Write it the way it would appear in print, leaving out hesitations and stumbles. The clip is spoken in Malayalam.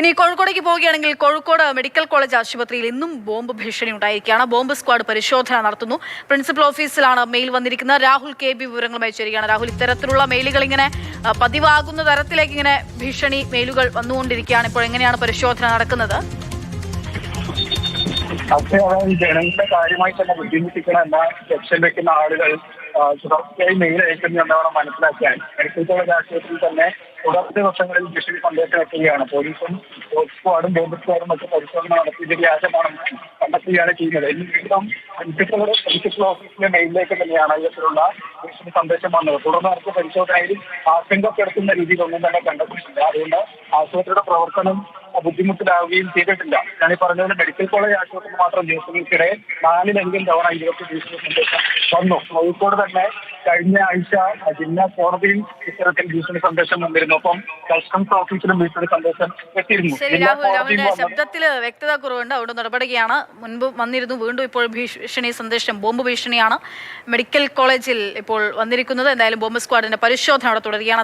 ഇനി കോഴിക്കോടേക്ക് പോവുകയാണെങ്കിൽ കോഴിക്കോട് മെഡിക്കൽ കോളേജ് ആശുപത്രിയിൽ ഇന്നും ബോംബ് ഭീഷണി ഉണ്ടായിരിക്കുകയാണ്. ബോംബ് സ്ക്വാഡ് പരിശോധന നടത്തുന്നു. പ്രിൻസിപ്പൽ ഓഫീസിലാണ് മെയിൽ വന്നിരിക്കുന്നത്. രാഹുൽ കെ ബി വിവരങ്ങളുമായി ചേരുകയാണ്. രാഹുൽ, ഇത്തരത്തിലുള്ള മെയിലുകൾ ഇങ്ങനെ പതിവാകുന്ന തരത്തിലേക്ക് ഇങ്ങനെ ഭീഷണി മെയിലുകൾ വന്നുകൊണ്ടിരിക്കുകയാണ്. ഇപ്പോൾ എങ്ങനെയാണ് പരിശോധന നടക്കുന്നത്? ജനങ്ങളുടെ കാര്യമായി തന്നെ ബുദ്ധിമുട്ടിക്കണം എന്ന ലക്ഷ്യം വെക്കുന്ന ആളുകൾ തുടർച്ചയായി മെയിൽ അയക്കുന്നു എന്നാണ് മനസ്സിലാക്കിയാൽ മെഡിക്കൽ കോളേജ് ആശുപത്രിയിൽ തന്നെ തുടർ ദിവസങ്ങളിൽ ഭീഷണി സന്ദേശം എത്തുകയാണ്. പോലീസും സ്ക്വാഡും ബോംബ് സ്ക്വാഡും മറ്റ് പരിശോധന നടത്തിയത് വ്യാജമാണെന്ന് കണ്ടെത്തുകയാണ് ചെയ്യുന്നത്. വീണ്ടും പ്രിൻസിപ്പൽ ഓഫീസിലെ മെയിലിലേക്ക് തന്നെയാണ് ഇത്തരത്തിലുള്ള ഭീഷണി സന്ദേശം വന്നത്. തുടർന്ന് നടത്തിയ പരിശോധനയിൽ ആശങ്കപ്പെടുത്തുന്ന രീതിയിലൊന്നും തന്നെ കണ്ടെത്തിയിട്ടില്ല. അതുകൊണ്ട് ആശുപത്രിയുടെ പ്രവർത്തനം ബുദ്ധിമുട്ടിലാവുകയും ചെയ്തിട്ടില്ല. ഞാനീ പറഞ്ഞതുപോലെ മെഡിക്കൽ കോളേജ് ആശുപത്രി മാത്രം ദിവസങ്ങൾക്കിടെ 4-ലധികം തവണ ഭീഷണി സന്ദേശം വന്നു. കോഴിക്കോട് തന്നെ കഴിഞ്ഞ ആഴ്ച ജില്ലാ കോടതിയിൽ ഇത്തരത്തിൽ ഭീഷണി സന്ദേശം വന്നിരുന്നു. ഒപ്പം കസ്റ്റംസ് ഓഫീസിലും ഭീഷണി സന്ദേശം എത്തിയിരുന്നു. ശബ്ദത്തിൽ വ്യക്തത കുറവുണ്ട്, അവിടെ നടപടിയാണ്. മുൻപ് വന്നിരുന്നു, വീണ്ടും ഇപ്പോൾ ഭീഷണി സന്ദേശം, ബോംബ് ഭീഷണിയാണ് മെഡിക്കൽ കോളേജിൽ ഇപ്പോൾ വന്നിരിക്കുന്നത്. എന്തായാലും ബോംബ് സ്ക്വാഡിന്റെ പരിശോധന അവിടെ തുടരുകയാണ്.